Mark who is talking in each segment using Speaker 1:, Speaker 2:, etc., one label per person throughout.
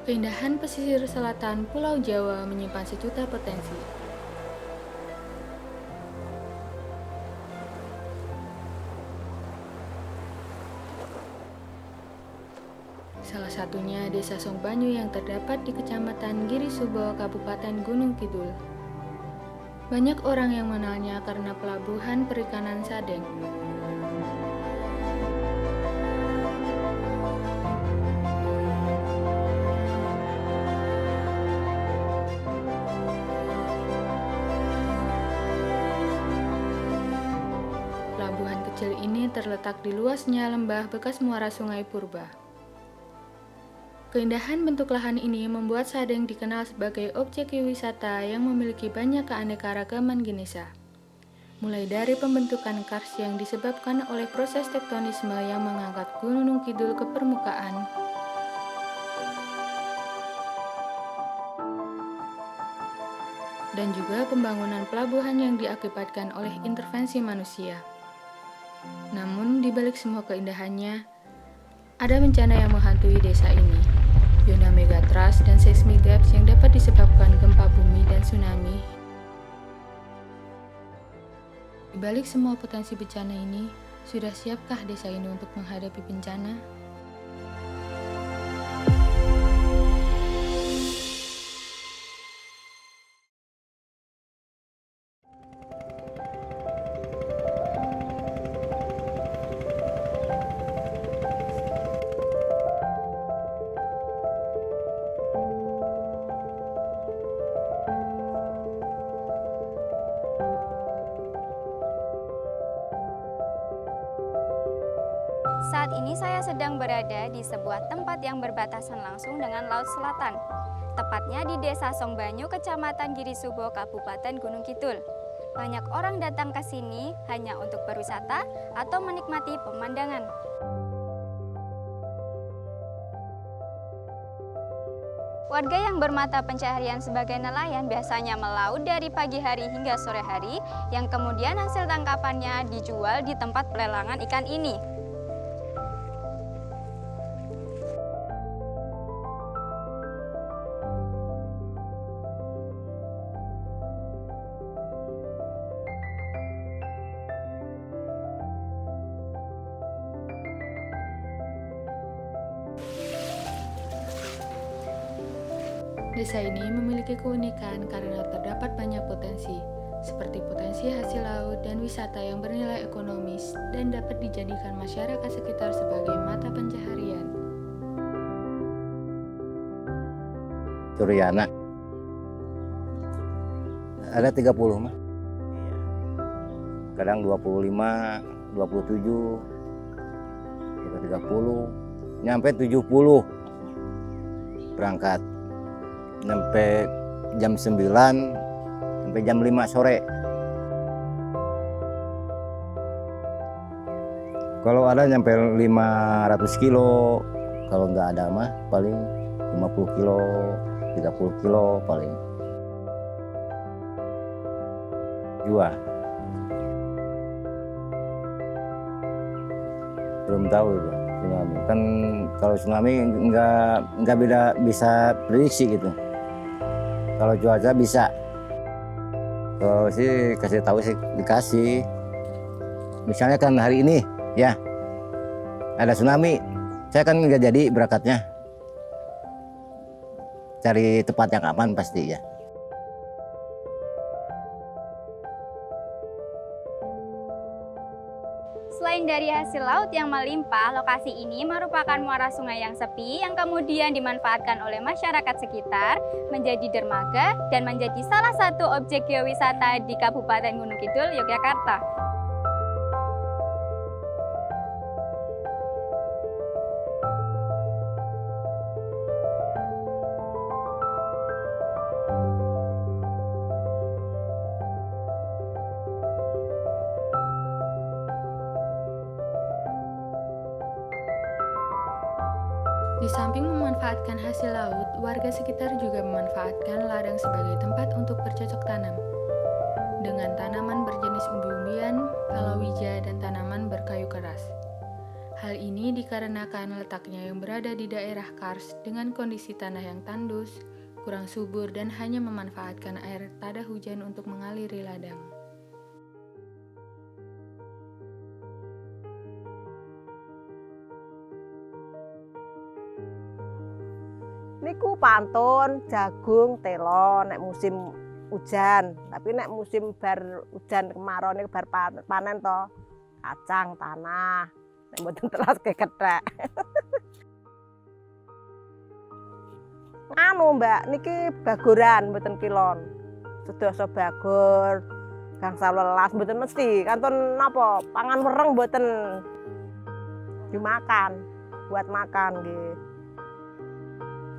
Speaker 1: Keindahan pesisir selatan Pulau Jawa menyimpan sejuta potensi. Salah satunya Desa Songbanyu yang terdapat di Kecamatan Girisubo, Kabupaten Gunung Kidul. Banyak orang yang mengenalnya karena pelabuhan perikanan Sadeng. Pelabuhan kecil ini terletak di luasnya lembah bekas muara Sungai Purba. Keindahan bentuk lahan ini membuat Sadeng dikenal sebagai objek wisata yang memiliki banyak keanekaragaman genisa. Mulai dari pembentukan kars yang disebabkan oleh proses tektonisme yang mengangkat Gunung Kidul ke permukaan, dan juga pembangunan pelabuhan yang diakibatkan oleh intervensi manusia. Namun, di balik semua keindahannya, ada bencana yang menghantui desa ini. Zona megatrust dan seismic gaps yang dapat disebabkan gempa bumi dan tsunami. Di balik semua potensi bencana ini, sudah siapkah desa ini untuk menghadapi bencana?
Speaker 2: Saat ini saya sedang berada di sebuah tempat yang berbatasan langsung dengan Laut Selatan, tepatnya di Desa Songbanyu, Kecamatan Girisubo, Kabupaten Gunung Kidul. Banyak orang datang ke sini hanya untuk berwisata atau menikmati pemandangan. Warga yang bermata pencaharian sebagai nelayan biasanya melaut dari pagi hari hingga sore hari, yang kemudian hasil tangkapannya dijual di tempat pelelangan ikan ini.
Speaker 1: Desa ini memiliki keunikan karena terdapat banyak potensi, seperti potensi hasil laut dan wisata yang bernilai ekonomis dan dapat dijadikan masyarakat sekitar sebagai mata pencaharian.
Speaker 3: Suryana ada 30 mah. Kadang 25, 27, 30, nyampe 70 berangkat. Sampai jam 9 sampai jam 5 sore. Kalau ada nyampe 500 kilo, kalau nggak ada mah paling 50 kilo, 30 kilo paling. Jual. Belum tahu itu tsunami. Kan kalau tsunami nggak bisa prediksi gitu. Kalau cuaca bisa. Kalau sih kasih tahu sih dikasih. Misalnya kan hari ini ya ada tsunami, saya kan nggak jadi berangkatnya. Cari tempat yang aman pasti ya.
Speaker 2: Selain dari hasil laut yang melimpah, lokasi ini merupakan muara sungai yang sepi yang kemudian dimanfaatkan oleh masyarakat sekitar menjadi dermaga dan menjadi salah satu objek geowisata di Kabupaten Gunung Kidul, Yogyakarta.
Speaker 1: Di samping memanfaatkan hasil laut, warga sekitar juga memanfaatkan ladang sebagai tempat untuk bercocok tanam. Dengan tanaman berjenis umbi-umbian, palawija, dan tanaman berkayu keras. Hal ini dikarenakan letaknya yang berada di daerah kars dengan kondisi tanah yang tandus, kurang subur dan hanya memanfaatkan air tada hujan untuk mengaliri ladang.
Speaker 4: Niku pantun, jagung, telo nek musim hujan. Tapi nek musim bar hujan kemarau niku bar panen to. Kacang tanah. Nek mboten telas kekethek. Anu Mbak, niki bagoran mboten kilon. Sedasa bagor, gangsal welas mboten mesti. Kantun napa? Pangan wereng mboten dimakan. Buat makan nggih.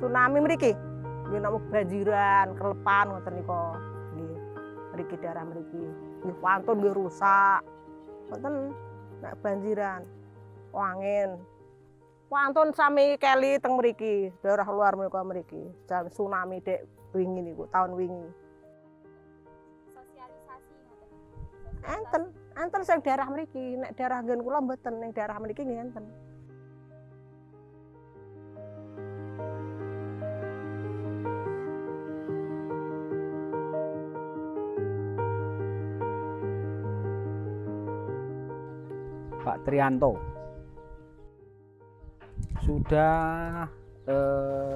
Speaker 4: Tsunami mriki nggih namung banjiran, kelepan ngoten nika. Nggih. Mriki daerah mriki. Nggih pantun nggih rusak. Ngoten nek banjiran. Angin. Pantun sami keli teng mriki, daerah luar menika mriki. Jan tsunami dek wingi niku, tahun wingi.
Speaker 2: Sosialisasi ngoten.
Speaker 4: Enten sing daerah mriki, nek daerah nggen kula mboten, ning daerah mriki nggih enten.
Speaker 5: Pak Trianto sudah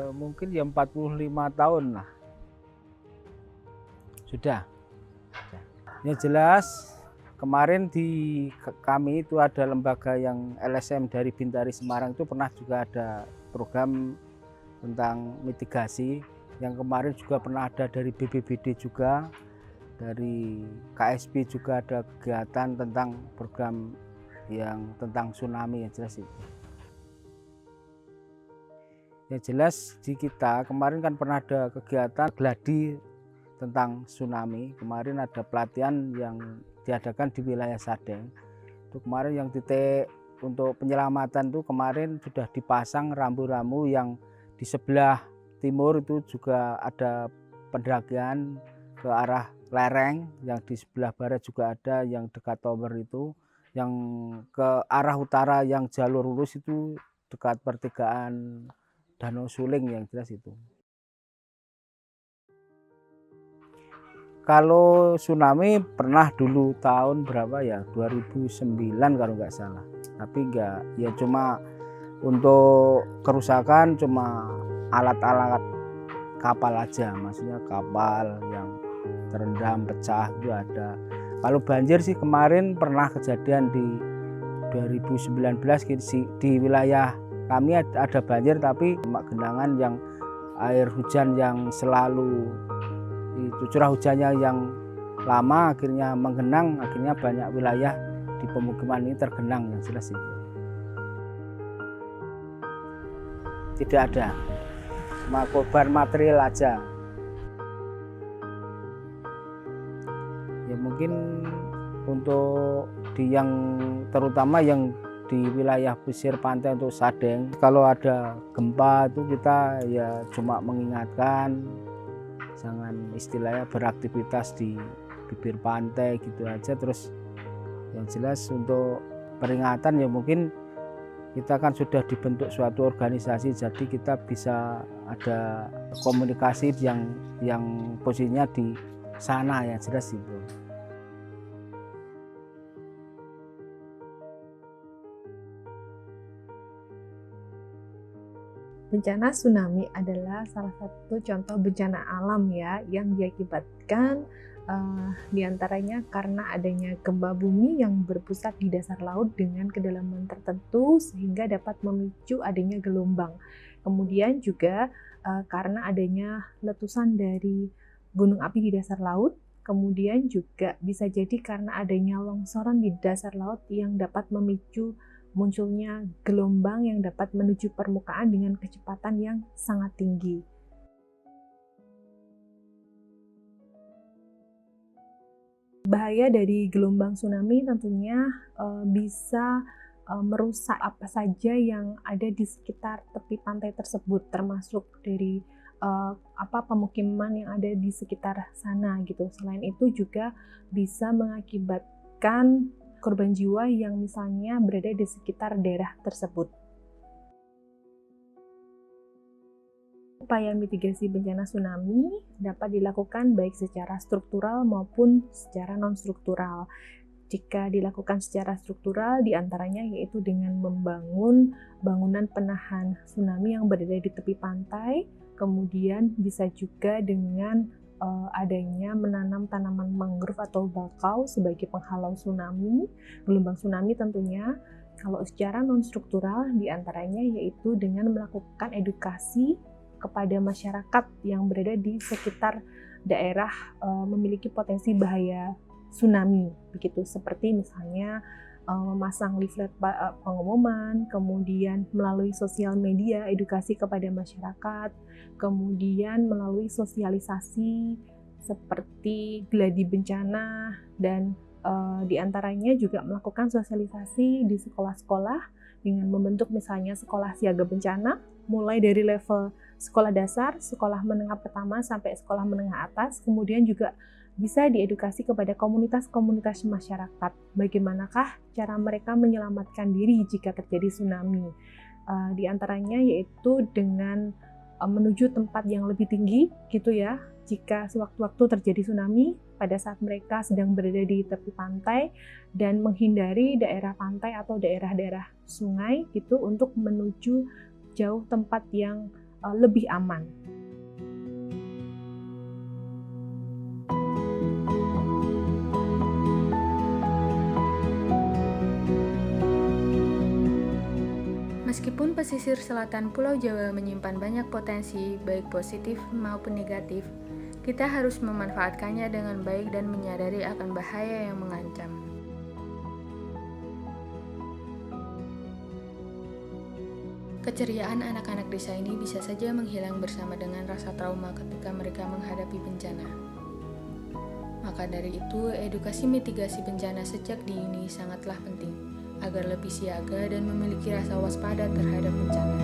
Speaker 5: mungkin ya 45 tahun lah sudah. Yang jelas kemarin di kami itu ada lembaga yang LSM dari Bintari Semarang itu pernah juga ada program tentang mitigasi, yang kemarin juga pernah ada dari BPBD juga, dari KSP juga ada kegiatan tentang program yang tentang tsunami. Yang jelas itu. Yang jelas di kita kemarin kan pernah ada kegiatan gladi tentang tsunami. Kemarin ada pelatihan yang diadakan di wilayah Sadeng. Itu kemarin yang titik untuk penyelamatan itu kemarin sudah dipasang rambu-rambu, yang di sebelah timur itu juga ada pendakian ke arah lereng, yang di sebelah barat juga ada yang dekat tower itu. Yang ke arah utara yang jalur lurus itu dekat pertigaan Danau Suling, yang jelas itu. Kalau tsunami pernah dulu tahun berapa ya, 2009 kalau nggak salah. Tapi nggak, ya cuma untuk kerusakan cuma alat-alat kapal aja, maksudnya kapal yang terendam pecah itu ada. Kalau banjir sih kemarin pernah kejadian di 2019 di wilayah kami ada banjir, tapi cuma genangan yang air hujan yang selalu itu, curah hujannya yang lama akhirnya menggenang, akhirnya banyak wilayah di pemukiman ini tergenang, yang jelas itu. Tidak ada, cuma korban material aja. Ya mungkin untuk yang terutama yang di wilayah pesisir pantai untuk Sadeng, kalau ada gempa itu kita ya cuma mengingatkan jangan istilahnya beraktivitas di bibir pantai gitu aja. Terus yang jelas untuk peringatan ya mungkin kita kan sudah dibentuk suatu organisasi, jadi kita bisa ada komunikasi yang posisinya di sana, ya jelas itu.
Speaker 6: Bencana tsunami adalah salah satu contoh bencana alam ya, yang diakibatkan diantaranya karena adanya gempa bumi yang berpusat di dasar laut dengan kedalaman tertentu sehingga dapat memicu adanya gelombang. Kemudian juga karena adanya letusan dari gunung api di dasar laut. Kemudian juga bisa jadi karena adanya longsoran di dasar laut yang dapat memicu munculnya gelombang yang dapat menuju permukaan dengan kecepatan yang sangat tinggi. Bahaya dari gelombang tsunami tentunya bisa merusak apa saja yang ada di sekitar tepi pantai tersebut, termasuk dari pemukiman yang ada di sekitar sana gitu. Selain itu juga bisa mengakibatkan korban jiwa yang misalnya berada di sekitar daerah tersebut. Upaya mitigasi bencana tsunami dapat dilakukan baik secara struktural maupun secara non-struktural. Jika dilakukan secara struktural, diantaranya yaitu dengan membangun bangunan penahan tsunami yang berada di tepi pantai, kemudian bisa juga dengan adanya menanam tanaman mangrove atau bakau sebagai penghalau tsunami, gelombang tsunami tentunya. Kalau secara non-struktural, diantaranya yaitu dengan melakukan edukasi kepada masyarakat yang berada di sekitar daerah memiliki potensi bahaya tsunami, begitu, seperti misalnya memasang leaflet pengumuman, kemudian melalui sosial media edukasi kepada masyarakat, kemudian melalui sosialisasi seperti gladi bencana, dan diantaranya juga melakukan sosialisasi di sekolah-sekolah dengan membentuk misalnya sekolah siaga bencana, mulai dari level sekolah dasar, sekolah menengah pertama sampai sekolah menengah atas, kemudian juga bisa diedukasi kepada komunitas-komunitas masyarakat. Bagaimanakah cara mereka menyelamatkan diri jika terjadi tsunami? Di antaranya yaitu dengan menuju tempat yang lebih tinggi, gitu ya. Jika sewaktu-waktu terjadi tsunami, pada saat mereka sedang berada di tepi pantai dan menghindari daerah pantai atau daerah-daerah sungai, gitu, untuk menuju jauh tempat yang lebih aman.
Speaker 1: Meskipun pesisir selatan Pulau Jawa menyimpan banyak potensi, baik positif maupun negatif, kita harus memanfaatkannya dengan baik dan menyadari akan bahaya yang mengancam. Keceriaan anak-anak desa ini bisa saja menghilang bersama dengan rasa trauma ketika mereka menghadapi bencana. Maka dari itu, edukasi mitigasi bencana sejak dini sangatlah penting, agar lebih siaga dan memiliki rasa waspada terhadap bencana.